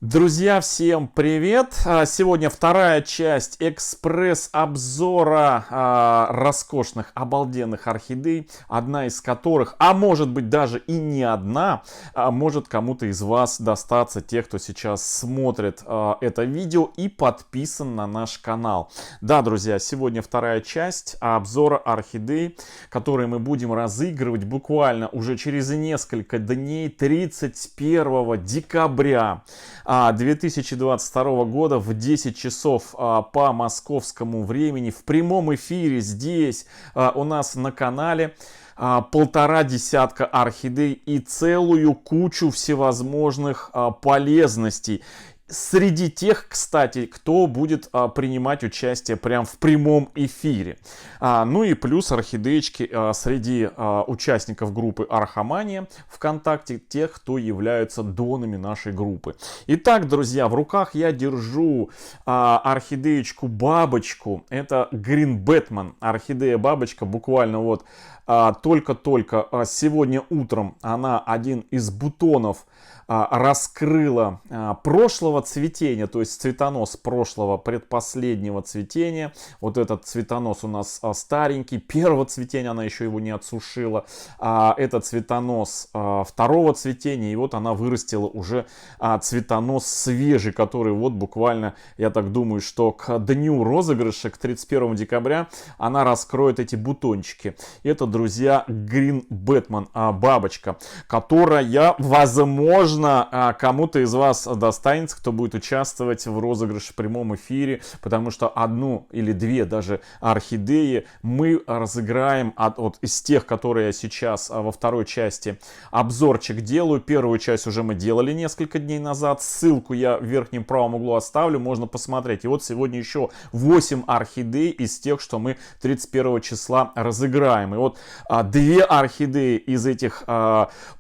Друзья, всем привет! Сегодня вторая часть экспресс-обзора роскошных, обалденных орхидей, одна из которых, а может быть даже и не одна, может кому-то из вас достаться, тех, кто сейчас смотрит это видео и подписан на наш канал. Да, друзья, сегодня вторая часть обзора орхидей, которые мы будем разыгрывать буквально уже через несколько дней, 31 декабря. 2022 года в 10 часов по московскому времени в прямом эфире здесь у нас на канале полтора десятка орхидей и целую кучу всевозможных полезностей. Среди тех, кстати, кто будет принимать участие прямо в прямом эфире. Ну и плюс орхидеечки среди участников группы Архамания ВКонтакте, тех, кто являются донами нашей группы. Итак, друзья, в руках я держу орхидеечку-бабочку. Это Green Batman. Орхидея-бабочка буквально вот только-только сегодня утром она один из бутонов раскрыла прошлого цветения, то есть цветонос прошлого предпоследнего цветения. Вот этот цветонос у нас старенький, первого цветения, она еще его не отсушила. Это цветонос второго цветения, и вот она вырастила уже цветонос свежий, который вот буквально, я так думаю, что к дню розыгрыша, к 31 декабря, она раскроет эти бутончики. Это, друзья, Green Batman, бабочка, которая, возможно, кому-то из вас достанется, кто будет участвовать в розыгрыше в прямом эфире, потому что одну или две даже орхидеи мы разыграем от из тех, которые я сейчас во второй части обзорчик делаю. Первую часть уже мы делали несколько дней назад, ссылку я в верхнем правом углу оставлю, можно посмотреть. И вот сегодня еще 8 орхидей из тех, что мы 31 числа разыграем. И вот две орхидеи из этих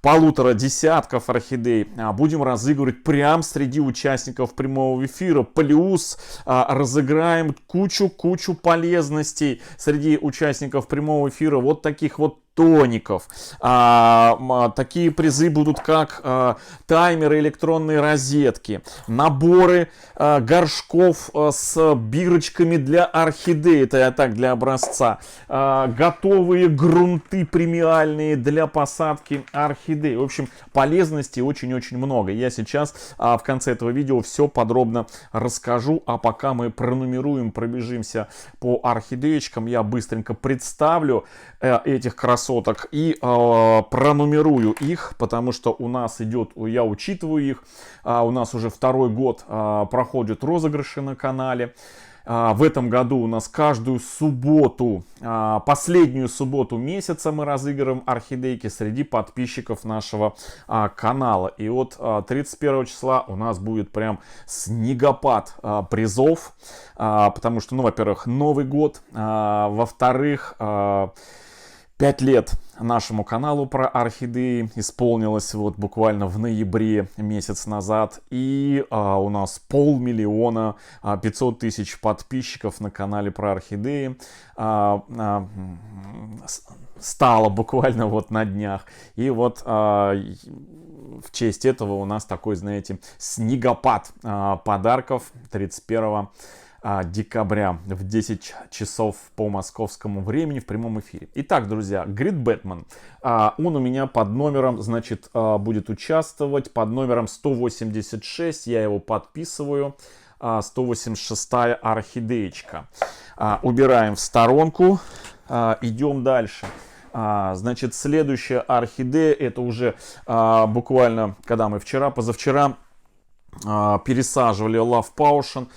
полутора десятков орхидей будем разыгрывать прямо среди участников прямого эфира. Плюс разыграем кучу полезностей среди участников прямого эфира. Вот таких вот тоников. Такие призы будут, как таймеры, электронные розетки, наборы горшков с бирочками для орхидей, это я так для образца, готовые грунты премиальные для посадки орхидей. В общем, полезностей очень-очень много. Я сейчас в конце этого видео все подробно расскажу, а пока мы пронумеруем, пробежимся по орхидеечкам, я быстренько представлю этих красоток и пронумерую их, потому что у нас идет, я учитываю их, у нас уже второй год проходят розыгрыши на канале. В этом году у нас каждую субботу, последнюю субботу месяца мы разыгрываем орхидейки среди подписчиков нашего канала. И вот 31 числа у нас будет прям снегопад призов, потому что, ну, во-первых, Новый год, во-вторых, 5 лет нашему каналу про орхидеи исполнилось вот буквально в ноябре месяц назад. И у нас 500 000, 500 000 подписчиков на канале про орхидеи стало буквально вот на днях. И вот в честь этого у нас такой, знаете, снегопад подарков 31 декабря в 10 часов по московскому времени в прямом эфире. Итак, друзья, Green Batman, он у меня под номером, значит, будет участвовать под номером 186, я его подписываю, 186-я орхидеечка. Убираем в сторонку, идем дальше. Значит, следующая орхидея, это уже буквально, когда мы позавчера пересаживали Love Potion,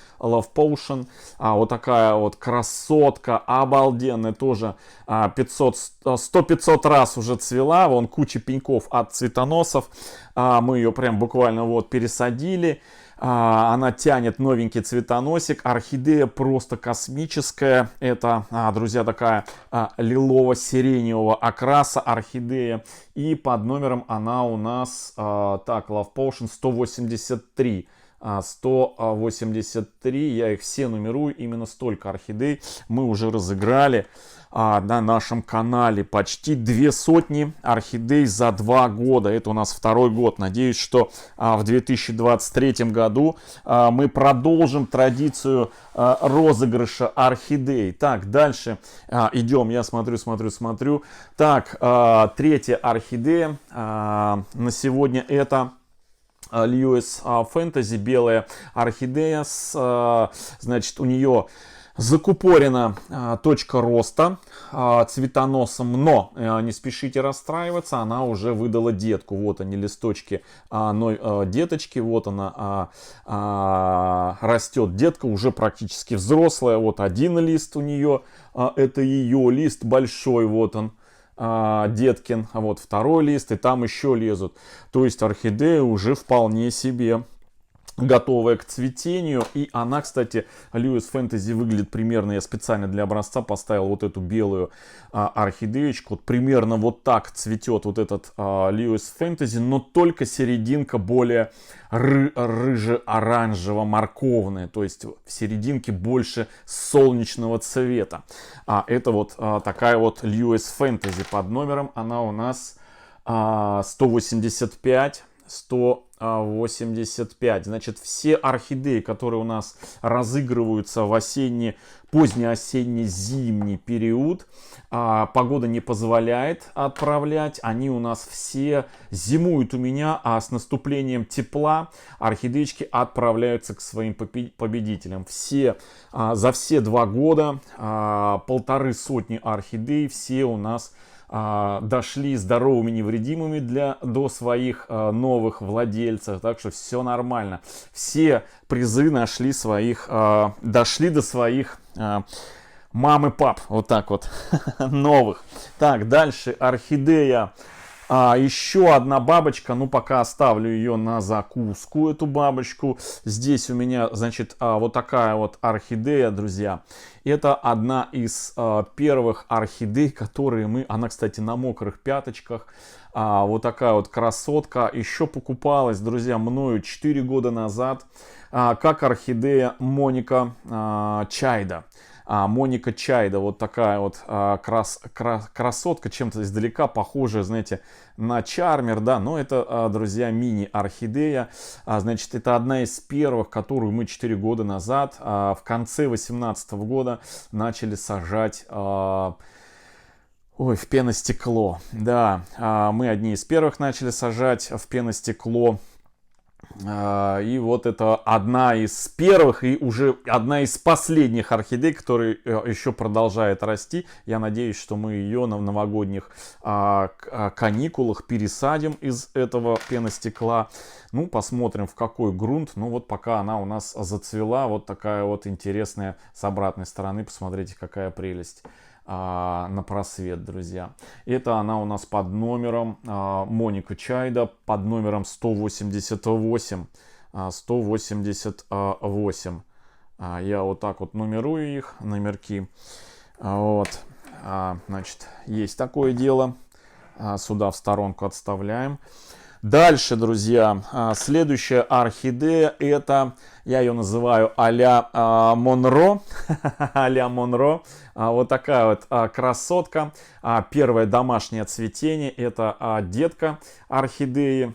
вот такая вот красотка, обалденная, тоже 100-500 раз уже цвела, вон куча пеньков от цветоносов, мы ее прям буквально вот пересадили. Она тянет новенький цветоносик. Орхидея просто космическая. Это, друзья, такая лилово-сиреневого окраса орхидея. И под номером она у нас, так, Love Potion 183. 183, я их все нумерую, именно столько орхидей мы уже разыграли на нашем канале. Почти 200 орхидей за 2 года. Это у нас второй год. Надеюсь, что в 2023 году мы продолжим традицию розыгрыша орхидей. Так, дальше идем. Я смотрю. Так, третья орхидея на сегодня это Lewis Fantasy, белая орхидея. Значит, у нее закупорена точка роста цветоносом, но не спешите расстраиваться, она уже выдала детку. Вот они, листочки деточки, вот она растет. Детка уже практически взрослая. Вот один лист у нее, это ее лист большой, вот он. Деткин, а вот второй лист, и там еще лезут. То есть орхидея уже вполне себе готовая к цветению. И она, кстати, Lewis Fantasy выглядит примерно, я специально для образца поставил вот эту белую орхидеечку. Вот примерно вот так цветет вот этот Lewis Fantasy, но только серединка более рыже-оранжево-морковная, то есть в серединке больше солнечного цвета. Это вот такая вот Lewis Fantasy под номером. Она у нас 185. Значит, все орхидеи, которые у нас разыгрываются в позднеосенне-зимний период, погода не позволяет отправлять. Они у нас все зимуют у меня, а с наступлением тепла орхидеечки отправляются к своим победителям. За все 2 года 150 орхидей все у нас дошли здоровыми, невредимыми до своих новых владельцев, так что все нормально. Все призы дошли до своих мам и пап, вот так вот, новых. Так, дальше орхидея. Еще одна бабочка, ну пока оставлю ее на закуску, эту бабочку. Здесь у меня, значит, вот такая вот орхидея, друзья. Это одна из первых орхидей, которые она, кстати, на мокрых пяточках. Вот такая вот красотка. Еще покупалась, друзья, мною 4 года назад, как орхидея Моника Чайда. Моника Чайда, вот такая вот красотка, чем-то издалека похожая, знаете, на чармер, да, но это, друзья, мини-орхидея. Значит, это одна из первых, которую мы 4 года назад, в конце 2018 года, начали сажать в пеностекло. Да, мы одни из первых начали сажать в пеностекло. И вот это одна из первых и уже одна из последних орхидей, которая еще продолжает расти. Я надеюсь, что мы ее на новогодних каникулах пересадим из этого пеностекла. Ну, посмотрим, в какой грунт. Ну, вот пока она у нас зацвела, вот такая вот интересная с обратной стороны. Посмотрите, какая прелесть. На просвет, друзья. Это она у нас под номером Моника Чайда, под номером 188. 188. Я вот так вот нумерую их, номерки. Вот. Значит, есть такое дело. Сюда в сторонку отставляем. Дальше, друзья, следующая орхидея, это, я ее называю а-ля Монро, а-ля Монро, вот такая вот красотка, первое домашнее цветение, это детка орхидеи,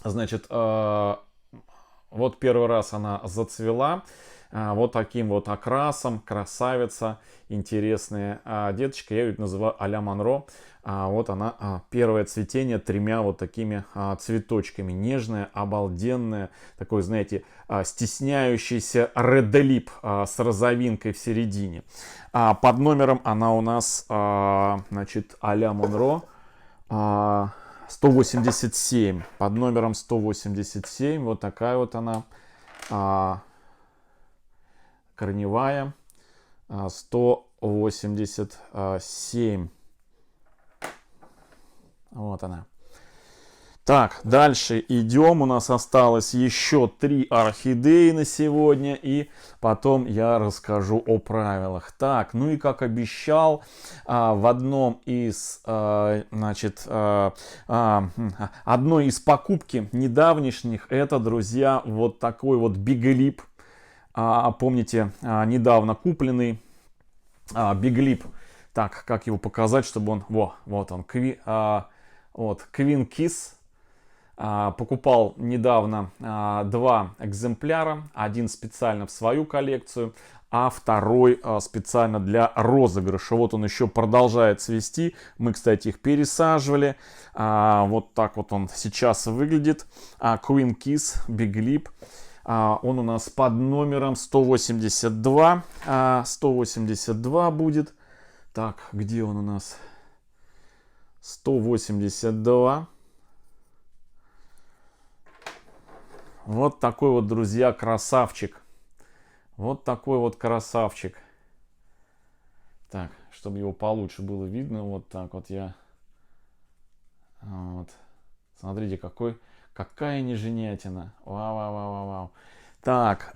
значит, вот первый раз она зацвела, вот таким вот окрасом, красавица, интересная деточка, я ее называю а-ля Монро. Вот она, первое цветение 3 вот такими цветочками. Нежная, обалденная, такой, знаете, стесняющийся ределип с розовинкой в середине. Под номером она у нас, значит, а-ля Монро 187. Под номером 187. Вот такая вот она. Корневая. 187. Вот она. Так, дальше идем. У нас осталось еще 3 орхидеи на сегодня. И потом я расскажу о правилах. Так, ну и как обещал, в одном из, одной из покупки недавнешних, это, друзья, вот такой вот биглип. Помните, недавно купленный биглип. Так, как его показать, чтобы он... вот он, вот, Queen Kiss. Покупал недавно 2 экземпляра. Один специально в свою коллекцию, а второй специально для розыгрыша. Вот он еще продолжает цвести. Мы, кстати, их пересаживали. Вот так вот он сейчас выглядит. Queen Kiss биглип. Он у нас под номером 182. 182 будет. Так, где он у нас? 182. Вот такой вот, друзья, красавчик. Вот такой вот красавчик. Так, чтобы его получше было видно, вот так вот я... Вот. Смотрите, какая неженятина. Вау. Так,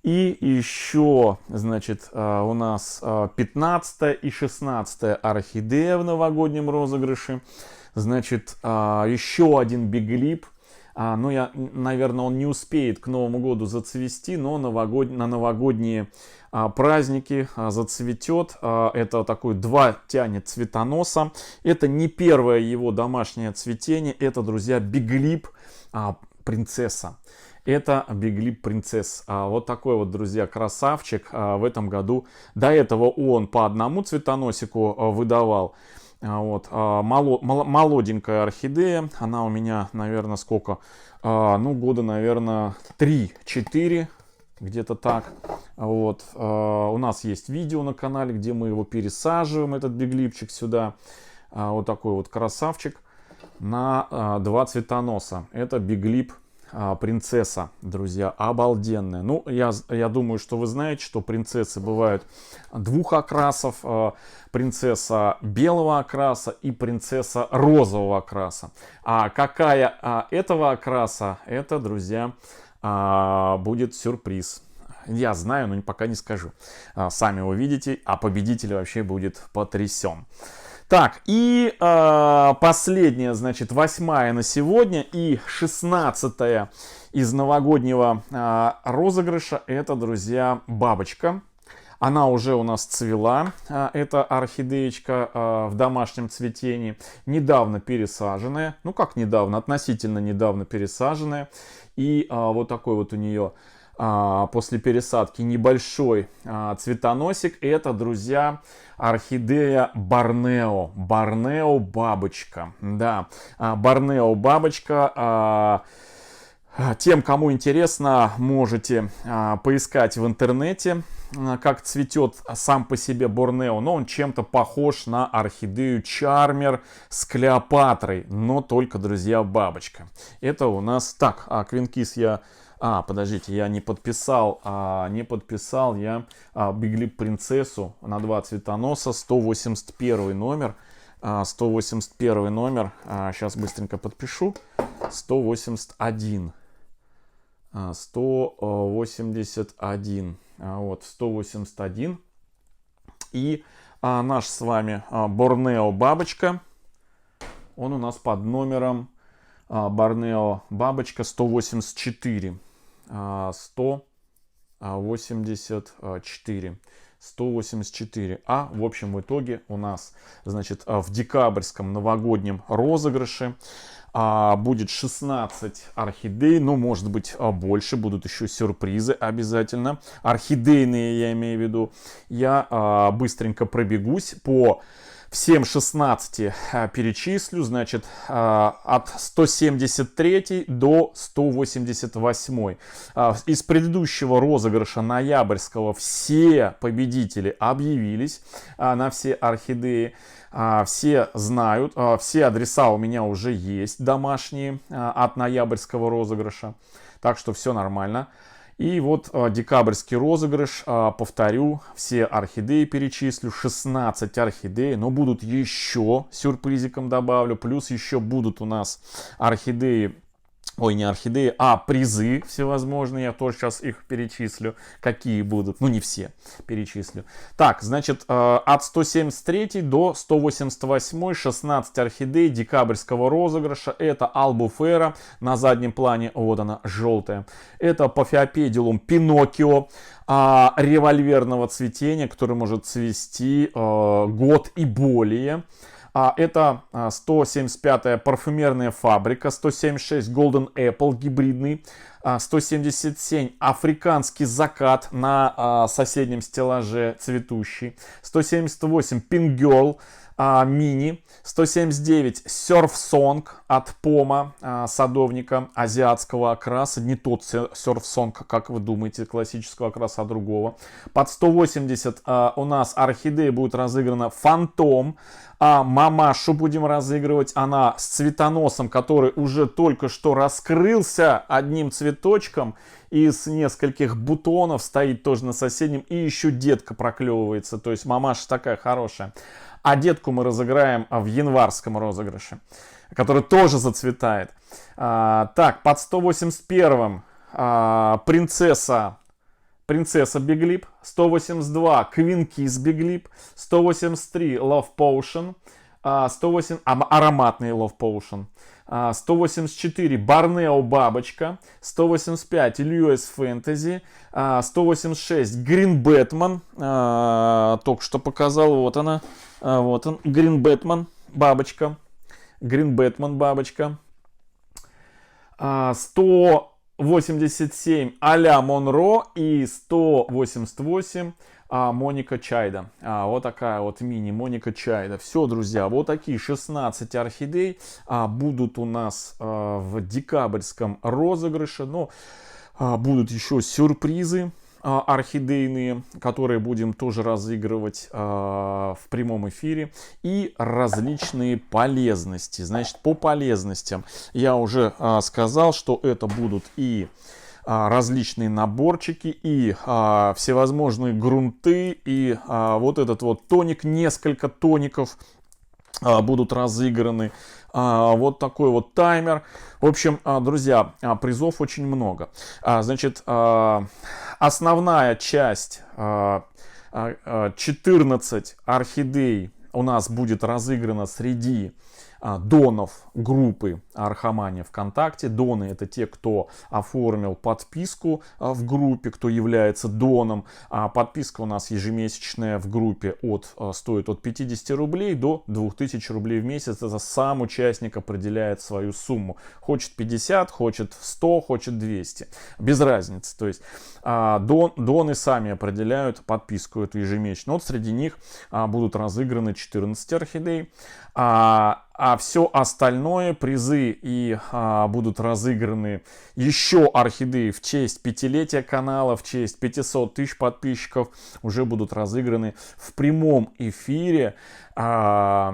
и еще, значит, у нас 15 и 16 орхидея в новогоднем розыгрыше. Значит, еще один биглип. Ну, наверное, он не успеет к Новому году зацвести, но на новогодние праздники зацветет. Это такой 2 тянет цветоноса. Это не первое его домашнее цветение. Это, друзья, биглип принцесса. Это биглип принцесс. Вот такой вот, друзья, красавчик в этом году. До этого он по одному цветоносику выдавал. Вот, молоденькая орхидея, она у меня, наверное, сколько, ну, года, наверное, 3-4, где-то так. Вот, у нас есть видео на канале, где мы его пересаживаем, этот биглипчик, сюда. Вот такой вот красавчик на 2 цветоноса. Это биглип принцесса, друзья, обалденная. Ну, я думаю, что вы знаете, что принцессы бывают 2 окрасов. Принцесса белого окраса и принцесса розового окраса. А какая этого окраса, это, друзья, будет сюрприз. Я знаю, но пока не скажу. Сами увидите, а победитель вообще будет потрясен. Так, и последняя, значит, 8-я на сегодня и 16-я из новогоднего розыгрыша. Это, друзья, бабочка. Она уже у нас цвела, эта орхидеечка в домашнем цветении. Недавно пересаженная. Ну, как недавно? Относительно недавно пересаженная. И вот такой вот у нее после пересадки небольшой цветоносик. Это, друзья, орхидея Борнео. Борнео бабочка. Да, Борнео бабочка. Тем, кому интересно, можете поискать в интернете, как цветет сам по себе Борнео. Но он чем-то похож на орхидею Чармер с Клеопатрой. Но только, друзья, бабочка. Это у нас... Так, Queen Kiss я... подождите, я не подписал я биглип принцессу на 2 цветоноса, 181 номер. 181 номер, сейчас быстренько подпишу. 181. 181. Вот, 181. И наш с вами Борнео бабочка. Он у нас под номером Борнео бабочка 184. 184. В общем, в итоге у нас, значит, в декабрьском новогоднем розыгрыше будет 16 орхидей, ну, может быть, больше, будут еще сюрпризы обязательно. Орхидейные, я имею в виду. Я быстренько пробегусь по всем 16 перечислю, значит, от 173 до 188. Из предыдущего розыгрыша ноябрьского все победители объявились на все орхидеи. Все знают, все адреса у меня уже есть домашние от ноябрьского розыгрыша. Так что все нормально. И вот декабрьский розыгрыш, повторю, все орхидеи перечислю, 16 орхидей, но будут еще, сюрпризиком добавлю, плюс еще будут у нас орхидеи, ой, не орхидеи, а призы всевозможные, я тоже сейчас их перечислю, какие будут, ну не все перечислю. Так, значит, от 173 до 188 16 орхидей декабрьского розыгрыша. Это Албуфера, на заднем плане, вот она, желтая. Это Пафиопедилум Пиноккио, револьверного цветения, который может цвести год и более. Это 175-я парфюмерная фабрика, 176 Golden Apple гибридный, 177 африканский закат на соседнем стеллаже цветущий, 178 Pink Girl мини, 179 Surf Song от Пома, садовника азиатского окраса, не тот Surf Song, как вы думаете, классического окраса, а другого. Под 180 у нас орхидея будет разыграна Фантом, мамашу будем разыгрывать, она с цветоносом, который уже только что раскрылся одним цветочком, из нескольких бутонов стоит тоже на соседнем, и еще детка проклевывается, то есть мамаша такая хорошая. А детку мы разыграем в январском розыгрыше, который тоже зацветает. Так, под 181 принцесса Биглип, 182 Queen Kiss Биглип, 183 Love Potion, 108 ароматный Love Potion, 184 Борнео Бабочка, 185 Lewis Fantasy, 186 Green Batman, только что показал, вот она, вот он, Green Batman Бабочка, Green Batman Бабочка, 187 а-ля Монро и 188 Моника Чайда. Вот такая вот мини Моника Чайда. Все, друзья, вот такие 16 орхидей будут у нас в декабрьском розыгрыше. Но будут еще сюрпризы орхидейные, которые будем тоже разыгрывать в прямом эфире, и различные полезности. Значит, по полезностям я уже сказал, что это будут и различные наборчики, и всевозможные грунты, и вот этот вот тоник, несколько тоников будут разыграны. Вот такой вот таймер. В общем, друзья, призов очень много. Значит, основная часть, 14 орхидей у нас будет разыграна среди донов группы Архамания ВКонтакте. Доны — это те, кто оформил подписку в группе, кто является доном. Подписка у нас ежемесячная в группе стоит от 50 рублей до 2000 рублей в месяц. Это сам участник определяет свою сумму. Хочет 50, хочет 100, хочет 200. Без разницы. То есть доны сами определяют подписку эту ежемесячно. Вот среди них будут разыграны 14 орхидей. А все остальное, призы, и будут разыграны еще орхидеи в честь 5-летия канала, в честь 500 тысяч подписчиков, уже будут разыграны в прямом эфире, по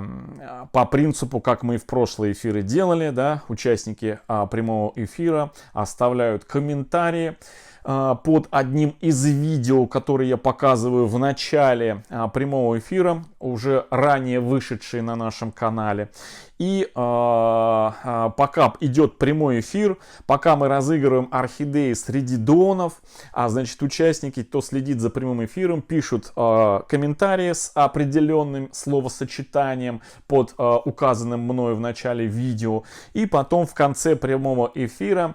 принципу, как мы в прошлые эфиры делали, да, участники прямого эфира оставляют комментарии под одним из видео, которые я показываю в начале прямого эфира, уже ранее вышедшие на нашем канале. И пока идет прямой эфир, пока мы разыгрываем орхидеи среди донов, значит, участники, кто следит за прямым эфиром, пишут комментарии с определенным словосочетанием под указанным мною в начале видео. И потом в конце прямого эфира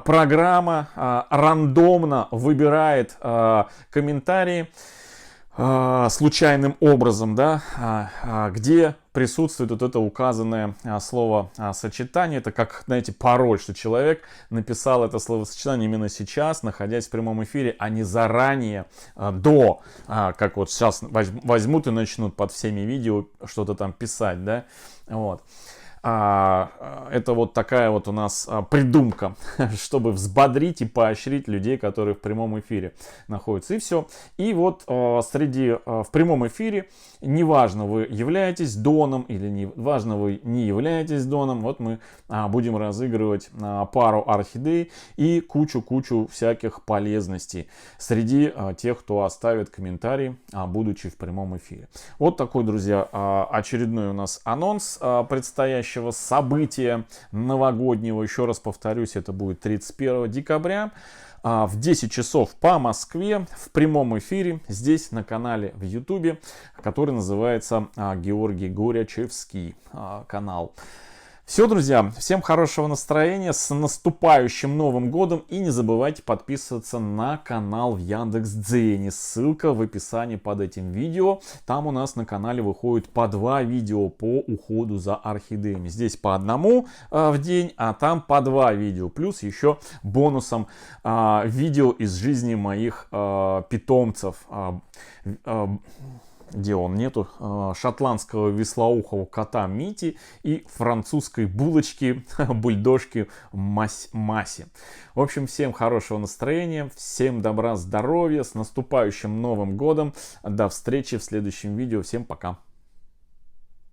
программа рандомно выбирает комментарии случайным образом, да, где присутствует вот это указанное словосочетание. Это как, знаете, пароль, что человек написал это словосочетание именно сейчас, находясь в прямом эфире, а не заранее, как вот сейчас возьмут и начнут под всеми видео что-то там писать, да, вот. Это вот такая вот у нас придумка, чтобы взбодрить и поощрить людей, которые в прямом эфире находятся. И все. И вот в прямом эфире, неважно, вы являетесь доном или неважно, вы не являетесь доном, вот мы будем разыгрывать пару орхидей и кучу всяких полезностей среди тех, кто оставит комментарий, будучи в прямом эфире. Вот такой, друзья, очередной у нас анонс предстоящего события новогоднего. Еще раз повторюсь, это будет 31 декабря в 10 часов по Москве в прямом эфире здесь на канале в Ютубе, который называется Георгий Горячевский канал. Все, друзья, всем хорошего настроения, с наступающим Новым годом, и не забывайте подписываться на канал в Яндекс.Дзене, ссылка в описании под этим видео. Там у нас на канале выходит по 2 видео по уходу за орхидеями. Здесь по одному в день, а там по 2 видео, плюс еще бонусом видео из жизни моих питомцев. Где он нету, шотландского вислоухого кота Мити и французской булочки, бульдожки Маси. В общем, всем хорошего настроения, всем добра, здоровья, с наступающим Новым годом. До встречи в следующем видео. Всем пока.